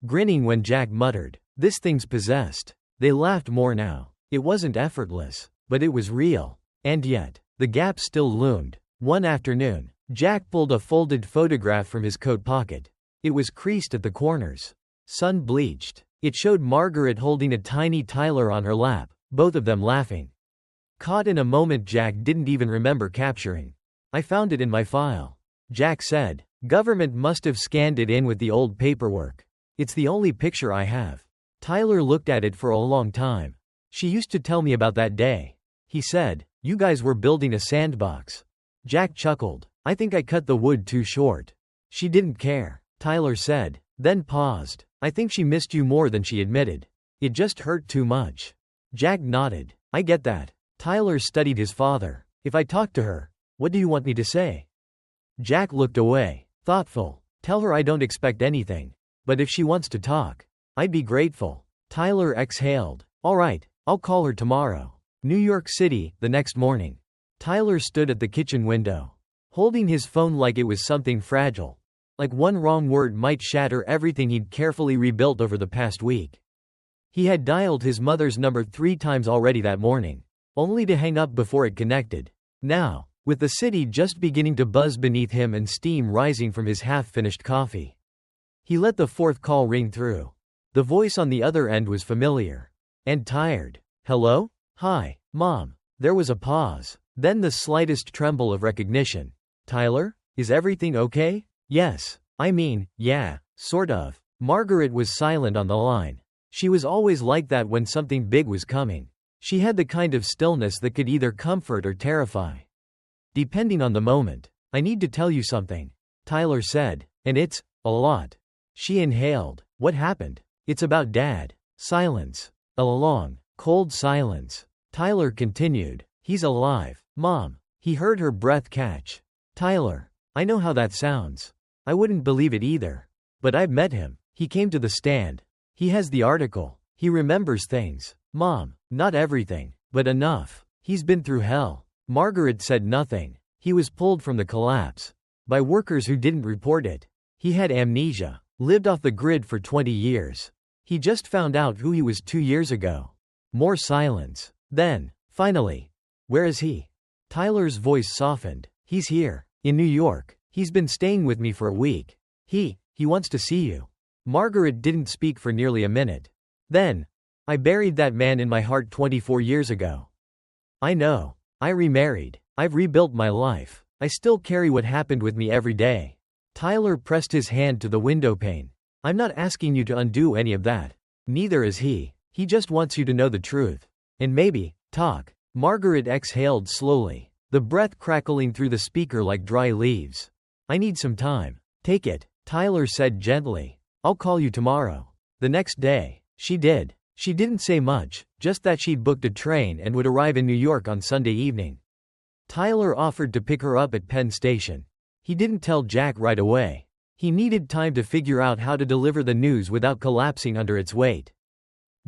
Grinning when Jack muttered, "This thing's possessed." They laughed more now. It wasn't effortless, but it was real. And yet, the gap still loomed. One afternoon, Jack pulled a folded photograph from his coat pocket. It was creased at the corners, sun-bleached. It showed Margaret holding a tiny Tyler on her lap, both of them laughing. Caught in a moment Jack didn't even remember capturing. "I found it in my file," Jack said. "Government must have scanned it in with the old paperwork. It's the only picture I have." Tyler looked at it for a long time. "She used to tell me about that day," he said. "You guys were building a sandbox." Jack chuckled. "I think I cut the wood too short." "She didn't care," Tyler said, then paused. "I think she missed you more than she admitted. It just hurt too much." Jack nodded. "I get that." Tyler studied his father. "If I talk to her, what do you want me to say?" Jack looked away, thoughtful. "Tell her I don't expect anything. But if she wants to talk, I'd be grateful." Tyler exhaled. "All right, I'll call her tomorrow." New York City, the next morning. Tyler stood at the kitchen window, holding his phone like it was something fragile. Like one wrong word might shatter everything he'd carefully rebuilt over the past week. He had dialed his mother's number 3 times already that morning, only to hang up before it connected. Now, with the city just beginning to buzz beneath him and steam rising from his half-finished coffee, he let the 4th call ring through. The voice on the other end was familiar and tired. "Hello? Hi, Mom." There was a pause, then the slightest tremble of recognition. "Tyler? Is everything okay?" "Yes. I mean, yeah, sort of." Margaret was silent on the line. She was always like that when something big was coming. She had the kind of stillness that could either comfort or terrify, depending on the moment. "I need to tell you something," Tyler said, "and it's a lot." She inhaled. "What happened?" "It's about Dad." Silence. A long, cold silence. Tyler continued. "He's alive, Mom." He heard her breath catch. "Tyler, I know how that sounds. I wouldn't believe it either. But I've met him. He came to the stand. He has the article. He remembers things. Mom, not everything, but enough. He's been through hell." Margaret said nothing. "He was pulled from the collapse by workers who didn't report it. He had amnesia." Lived off the grid for 20 years. He just found out who he was 2 years ago. More silence. Then, finally, where is he? Tyler's voice softened. He's here. In New York. He's been staying with me for a week. He wants to see you. Margaret didn't speak for nearly a minute. Then, I buried that man in my heart 24 years ago. I know. I remarried. I've rebuilt my life. I still carry what happened with me every day. Tyler pressed his hand to the window pane. I'm not asking you to undo any of that. Neither is he. He just wants you to know the truth. And maybe, talk. Margaret exhaled slowly, the breath crackling through the speaker like dry leaves. I need some time. Take it, Tyler said gently. I'll call you tomorrow. The next day, she did. She didn't say much, just that she'd booked a train and would arrive in New York on Sunday evening. Tyler offered to pick her up at Penn Station. He didn't tell Jack right away. He needed time to figure out how to deliver the news without collapsing under its weight.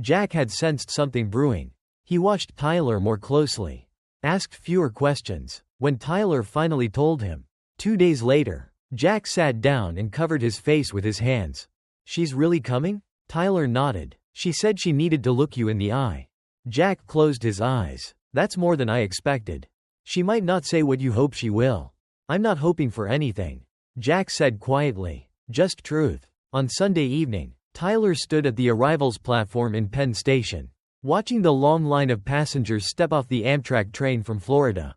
Jack had sensed something brewing. He watched Tyler more closely, asked fewer questions. When Tyler finally told him, 2 days later, Jack sat down and covered his face with his hands. She's really coming? Tyler nodded. She said she needed to look you in the eye. Jack closed his eyes. That's more than I expected. She might not say what you hope she will. I'm not hoping for anything, Jack said quietly. Just truth. On Sunday evening, Tyler stood at the arrivals platform in Penn Station, watching the long line of passengers step off the Amtrak train from Florida.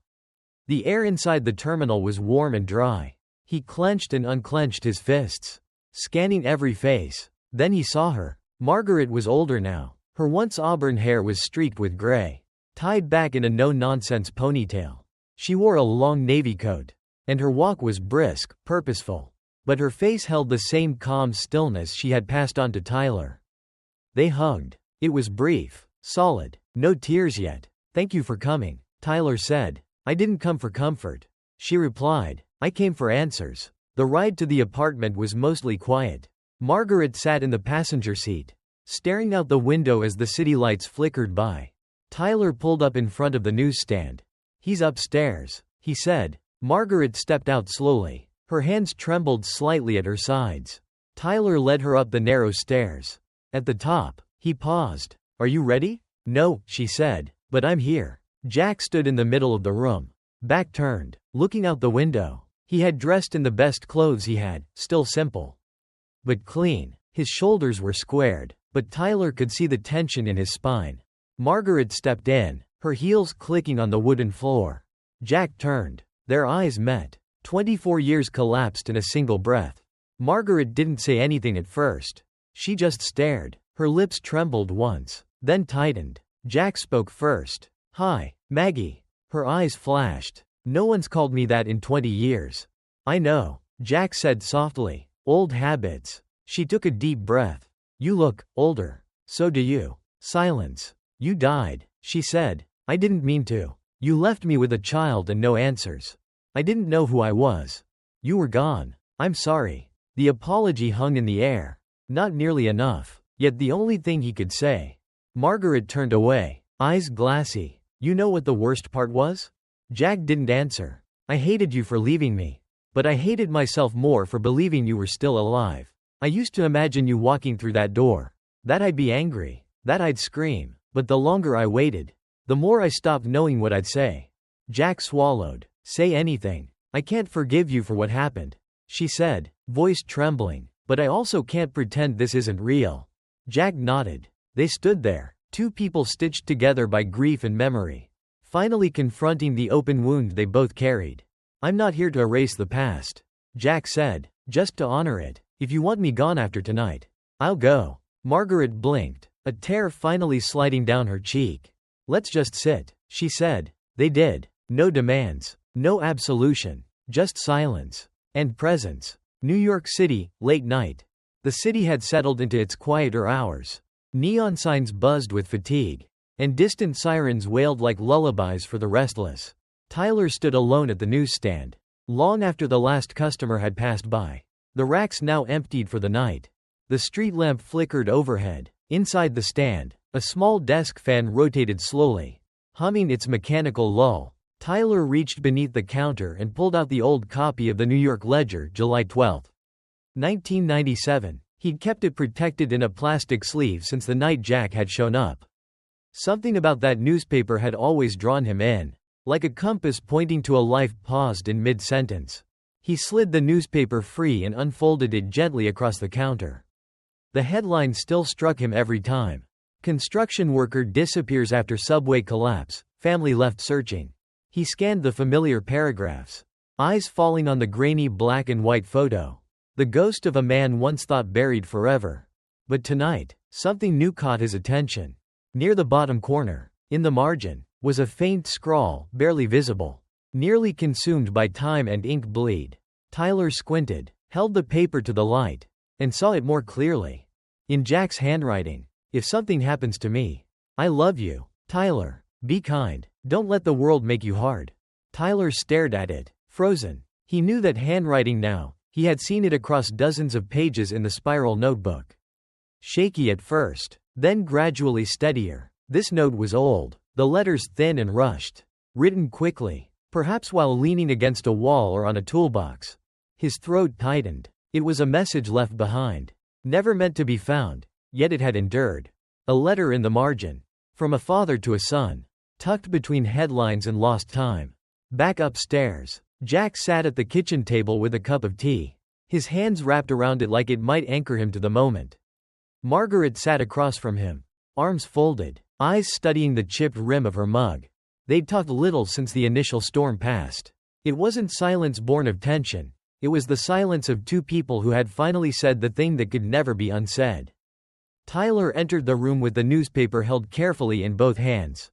The air inside the terminal was warm and dry. He clenched and unclenched his fists, scanning every face. Then he saw her. Margaret was older now. Her once auburn hair was streaked with gray, tied back in a no-nonsense ponytail. She wore a long navy coat, and her walk was brisk, purposeful. But her face held the same calm stillness she had passed on to Tyler. They hugged. It was brief, solid. No tears yet. Thank you for coming, Tyler said. I didn't come for comfort. She replied. I came for answers. The ride to the apartment was mostly quiet. Margaret sat in the passenger seat, staring out the window as the city lights flickered by. Tyler pulled up in front of the newsstand. He's upstairs, he said. Margaret stepped out slowly. Her hands trembled slightly at her sides. Tyler led her up the narrow stairs. At the top, he paused. Are you ready? No, she said, but I'm here. Jack stood in the middle of the room, back turned, looking out the window. He had dressed in the best clothes he had, still simple, but clean. His shoulders were squared, but Tyler could see the tension in his spine. Margaret stepped in, her heels clicking on the wooden floor. Jack turned. Their eyes met. 24 years collapsed in a single breath. Margaret didn't say anything at first. She just stared. Her lips trembled once, then tightened. Jack spoke first. Hi, Maggie. Her eyes flashed. No one's called me that in 20 years. I know, Jack said softly. Old habits. She took a deep breath. You look older. So do you. Silence. You died, she said. I didn't mean to. You left me with a child and no answers. I didn't know who I was. You were gone. I'm sorry. The apology hung in the air. Not nearly enough, yet the only thing he could say. Margaret turned away, eyes glassy. You know what the worst part was? Jack didn't answer. I hated you for leaving me. But I hated myself more for believing you were still alive. I used to imagine you walking through that door. That I'd be angry. That I'd scream. But the longer I waited, the more I stopped knowing what I'd say. Jack swallowed. Say anything. I can't forgive you for what happened, she said, voice trembling. But I also can't pretend this isn't real. Jack nodded. They stood there, two people stitched together by grief and memory, finally confronting the open wound they both carried. I'm not here to erase the past, Jack said, just to honor it. If you want me gone after tonight, I'll go. Margaret blinked, a tear finally sliding down her cheek. Let's just sit, she said. They did. No demands, no absolution, just silence and presence. New York City, late night. The city had settled into its quieter hours. Neon signs buzzed with fatigue, and distant sirens wailed like lullabies for the restless. Tyler stood alone at the newsstand, long after the last customer had passed by. The racks now emptied for the night. The street lamp flickered overhead. Inside the stand, a small desk fan rotated slowly, humming its mechanical lull. Tyler reached beneath the counter and pulled out the old copy of the New York Ledger, July 12. 1997. He'd kept it protected in a plastic sleeve since the night Jack had shown up. Something about that newspaper had always drawn him in, like a compass pointing to a life paused in mid-sentence. He slid the newspaper free and unfolded it gently across the counter. The headline still struck him every time. Construction worker disappears after subway collapse, family left searching. He scanned the familiar paragraphs, eyes falling on the grainy black and white photo. The ghost of a man once thought buried forever. But tonight, something new caught his attention. Near the bottom corner, in the margin, was a faint scrawl, barely visible. Nearly consumed by time and ink bleed. Tyler squinted, held the paper to the light, and saw it more clearly. In Jack's handwriting, "If something happens to me, I love you. Tyler, be kind. Don't let the world make you hard." Tyler stared at it, frozen. He knew that handwriting now. He had seen it across dozens of pages in the spiral notebook. Shaky at first, then gradually steadier. This note was old, the letters thin and rushed. Written quickly, perhaps while leaning against a wall or on a toolbox. His throat tightened. It was a message left behind. Never meant to be found, yet it had endured. A letter in the margin. From a father to a son. Tucked between headlines and lost time. Back upstairs, Jack sat at the kitchen table with a cup of tea. His hands wrapped around it like it might anchor him to the moment. Margaret sat across from him, arms folded, eyes studying the chipped rim of her mug. They'd talked little since the initial storm passed. It wasn't silence born of tension. It was the silence of two people who had finally said the thing that could never be unsaid. Tyler entered the room with the newspaper held carefully in both hands.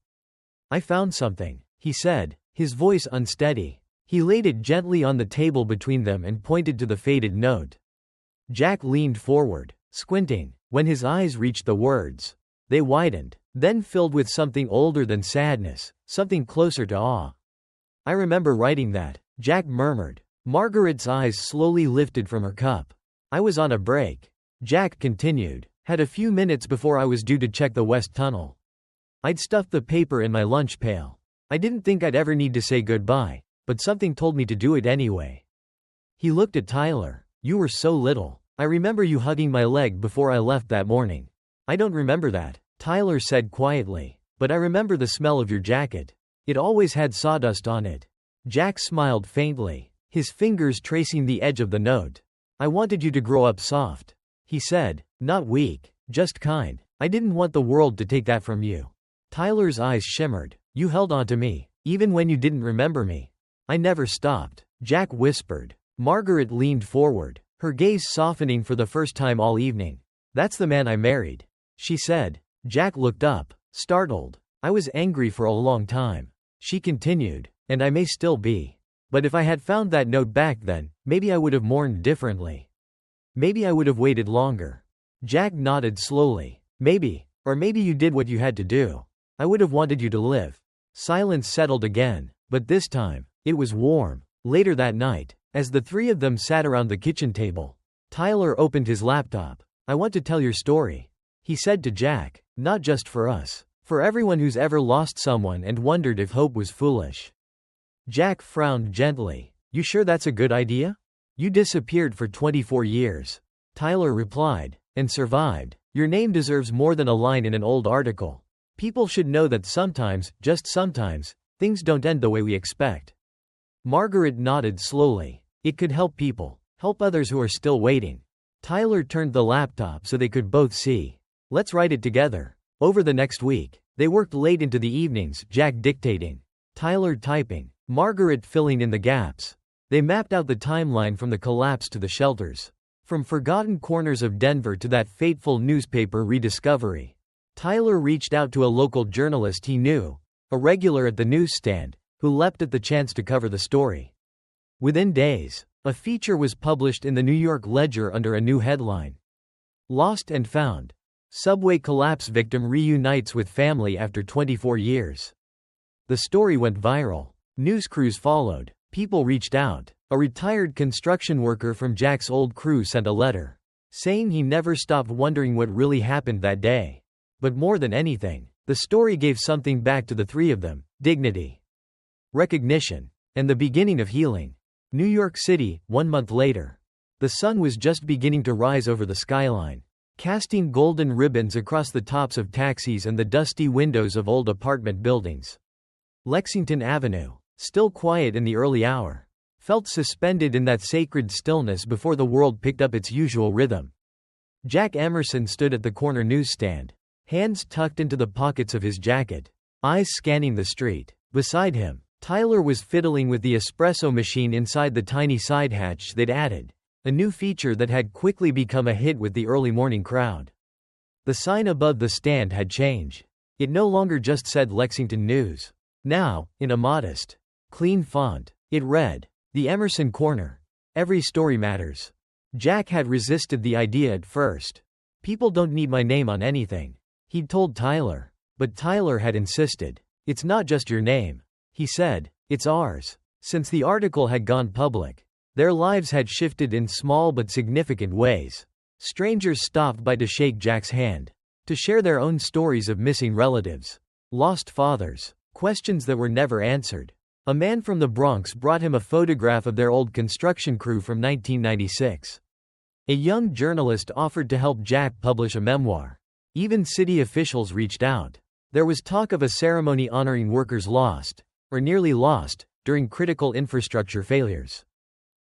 "I found something," he said, his voice unsteady. He laid it gently on the table between them and pointed to the faded note. Jack leaned forward, squinting. When his eyes reached the words, they widened, then filled with something older than sadness, something closer to awe. "I remember writing that," Jack murmured. Margaret's eyes slowly lifted from her cup. "I was on a break," Jack continued. "Had a few minutes before I was due to check the West Tunnel. I'd stuffed the paper in my lunch pail. I didn't think I'd ever need to say goodbye, but something told me to do it anyway." He looked at Tyler. "You were so little. I remember you hugging my leg before I left that morning." "I don't remember that," Tyler said quietly, "but I remember the smell of your jacket. It always had sawdust on it." Jack smiled faintly, his fingers tracing the edge of the note. "I wanted you to grow up soft," he said, "not weak, just kind. I didn't want the world to take that from you." Tyler's eyes shimmered. "You held on to me, even when you didn't remember me." "I never stopped," Jack whispered. Margaret leaned forward, her gaze softening for the first time all evening. "That's the man I married," she said. Jack looked up, startled. "I was angry for a long time," she continued, "and I may still be. But if I had found that note back then, maybe I would have mourned differently. Maybe I would have waited longer." Jack nodded slowly. "Maybe. Or maybe you did what you had to do. I would have wanted you to live." Silence settled again, but this time, it was warm. Later that night, as the three of them sat around the kitchen table, Tyler opened his laptop. "I want to tell your story," he said to Jack, "not just for us. For everyone who's ever lost someone and wondered if hope was foolish." Jack frowned gently. "You sure that's a good idea? You disappeared for 24 years. Tyler replied. "And survived. Your name deserves more than a line in an old article. People should know that sometimes, just sometimes, things don't end the way we expect." Margaret nodded slowly. "It could help people. Help others who are still waiting." Tyler turned the laptop so they could both see. "Let's write it together." Over the next week, they worked late into the evenings, Jack dictating, Tyler typing, Margaret filling in the gaps. They mapped out the timeline from the collapse to the shelters. From forgotten corners of Denver to that fateful newspaper rediscovery. Tyler reached out to a local journalist he knew, a regular at the newsstand, who leapt at the chance to cover the story. Within days, a feature was published in the New York Ledger under a new headline. "Lost and Found. Subway Collapse Victim Reunites with Family After 24 Years." The story went viral. News crews followed. People reached out. A retired construction worker from Jack's old crew sent a letter, saying he never stopped wondering what really happened that day. But more than anything, the story gave something back to the three of them: dignity, recognition, and the beginning of healing. New York City, 1 month later. The sun was just beginning to rise over the skyline, casting golden ribbons across the tops of taxis and the dusty windows of old apartment buildings. Lexington Avenue, still quiet in the early hour, felt suspended in that sacred stillness before the world picked up its usual rhythm. Jack Emerson stood at the corner newsstand, hands tucked into the pockets of his jacket, eyes scanning the street. Beside him, Tyler was fiddling with the espresso machine inside the tiny side hatch they'd added, a new feature that had quickly become a hit with the early morning crowd. The sign above the stand had changed. It no longer just said Lexington News. Now, in a modest, clean font, it read, "The Emerson Corner. Every story matters." Jack had resisted the idea at first. "People don't need my name on anything," he'd told Tyler. But Tyler had insisted. "It's not just your name," he said, "it's ours." Since the article had gone public, their lives had shifted in small but significant ways. Strangers stopped by to shake Jack's hand, to share their own stories of missing relatives, lost fathers, questions that were never answered. A man from the Bronx brought him a photograph of their old construction crew from 1996. A young journalist offered to help Jack publish a memoir. Even city officials reached out. There was talk of a ceremony honoring workers lost, or nearly lost, during critical infrastructure failures.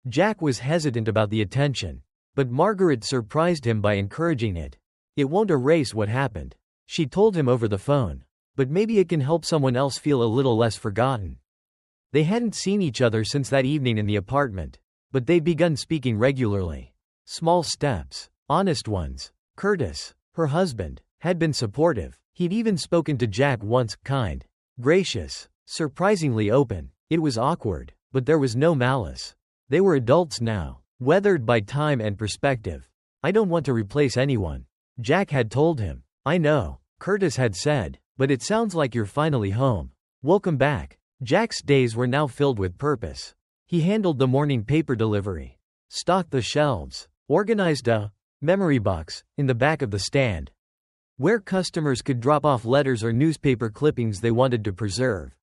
Jack was hesitant about the attention, but Margaret surprised him by encouraging it. "It won't erase what happened," she told him over the phone, "but maybe it can help someone else feel a little less forgotten." They hadn't seen each other since that evening in the apartment, but they'd begun speaking regularly. Small steps, honest ones. Curtis, her husband, had been supportive. He'd even spoken to Jack once, kind, gracious, surprisingly open. It was awkward, but there was no malice. They were adults now, weathered by time and perspective. "I don't want to replace anyone," Jack had told him. "I know," Curtis had said, "but it sounds like you're finally home. Welcome back." Jack's days were now filled with purpose. He handled the morning paper delivery, stocked the shelves, organized a memory box in the back of the stand, where customers could drop off letters or newspaper clippings they wanted to preserve.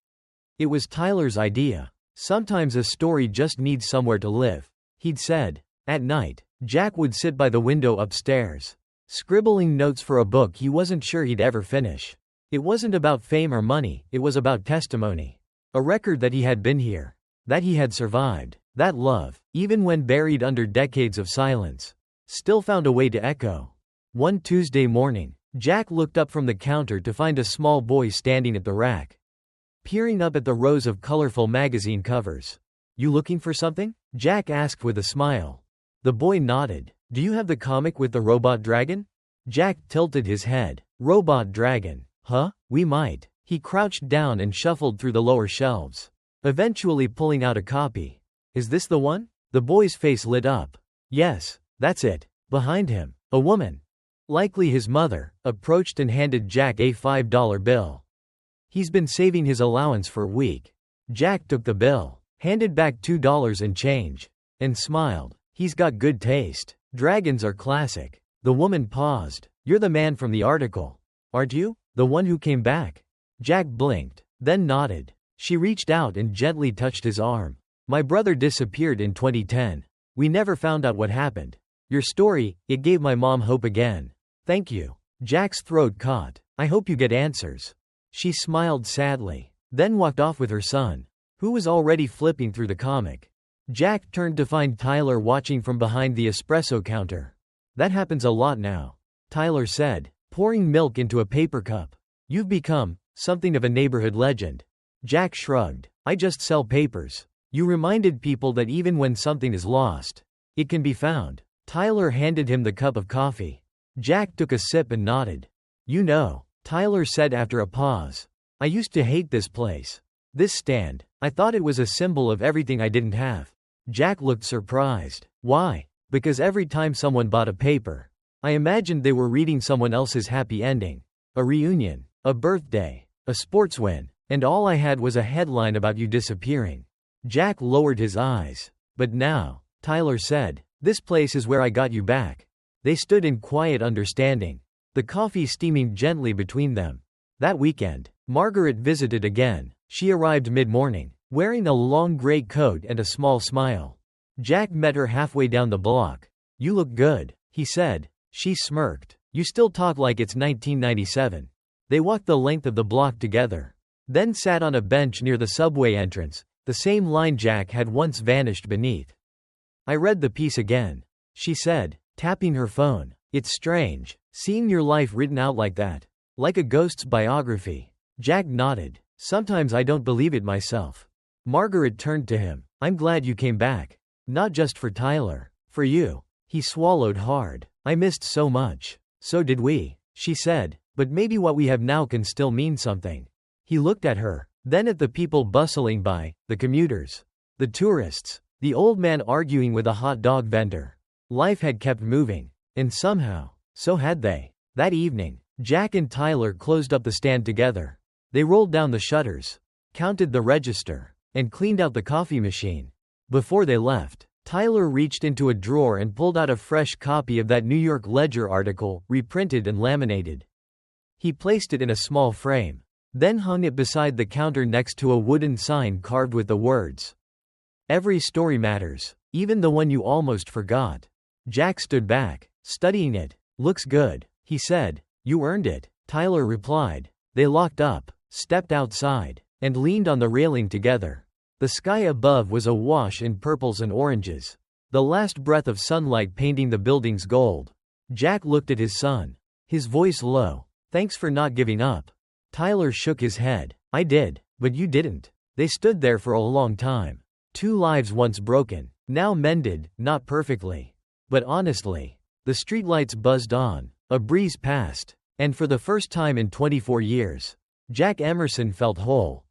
It was Tyler's idea. "Sometimes a story just needs somewhere to live," he'd said. At night, Jack would sit by the window upstairs, scribbling notes for a book he wasn't sure he'd ever finish. It wasn't about fame or money, it was about testimony. A record that he had been here, that he had survived, that love, even when buried under decades of silence, still found a way to echo. One Tuesday morning, Jack looked up from the counter to find a small boy standing at the rack, peering up at the rows of colorful magazine covers. "You looking for something?" Jack asked with a smile. The boy nodded. "Do you have the comic with the robot dragon?" Jack tilted his head. "Robot dragon? Huh? We might." He crouched down and shuffled through the lower shelves, eventually pulling out a copy. "Is this the one?" The boy's face lit up. "Yes, that's it." Behind him, a woman, likely his mother, approached and handed Jack a $5 bill. "He's been saving his allowance for a week." Jack took the bill, handed back $2 and change, and smiled. "He's got good taste. Dragons are classic." The woman paused. "You're the man from the article, aren't you? The one who came back?" Jack blinked, then nodded. She reached out and gently touched his arm. "My brother disappeared in 2010. We never found out what happened. Your story, it gave my mom hope again. Thank you." Jack's throat caught. "I hope you get answers." She smiled sadly, then walked off with her son, who was already flipping through the comic. Jack turned to find Tyler watching from behind the espresso counter. "That happens a lot now," Tyler said, pouring milk into a paper cup. "You've become something of a neighborhood legend." Jack shrugged. "I just sell papers." "You reminded people that even when something is lost, it can be found." Tyler handed him the cup of coffee. Jack took a sip and nodded. "You know," Tyler said after a pause, "I used to hate this place. This stand. I thought it was a symbol of everything I didn't have." Jack looked surprised. "Why?" "Because every time someone bought a paper, I imagined they were reading someone else's happy ending. A reunion, a birthday, a sports win, and all I had was a headline about you disappearing." Jack lowered his eyes. "But now," Tyler said, "this place is where I got you back." They stood in quiet understanding, the coffee steaming gently between them. That weekend, Margaret visited again. She arrived mid-morning, wearing a long gray coat and a small smile. Jack met her halfway down the block. "You look good," he said. She smirked. "You still talk like it's 1997. They walked the length of the block together. Then sat on a bench near the subway entrance, the same line Jack had once vanished beneath. "I read the piece again," she said, tapping her phone. "It's strange, seeing your life written out like that. Like a ghost's biography." Jack nodded. "Sometimes I don't believe it myself." Margaret turned to him. "I'm glad you came back. Not just for Tyler. For you." He swallowed hard. "I missed so much." "So did we," she said, "but maybe what we have now can still mean something." He looked at her, then at the people bustling by, the commuters, the tourists, the old man arguing with a hot dog vendor. Life had kept moving. And somehow, so had they. That evening, Jack and Tyler closed up the stand together. They rolled down the shutters, counted the register, and cleaned out the coffee machine. Before they left, Tyler reached into a drawer and pulled out a fresh copy of that New York Ledger article, reprinted and laminated. He placed it in a small frame, then hung it beside the counter next to a wooden sign carved with the words, "Every story matters, even the one you almost forgot." Jack stood back, studying it. "Looks good," he said. "You earned it," Tyler replied. They locked up, stepped outside, and leaned on the railing together. The sky above was awash in purples and oranges, the last breath of sunlight painting the buildings gold. Jack looked at his son, his voice low. "Thanks for not giving up." Tyler shook his head. "I did, but you didn't." They stood there for a long time. Two lives once broken, now mended, not perfectly, but honestly. The streetlights buzzed on, a breeze passed, and for the first time in 24 years, Jack Emerson felt whole.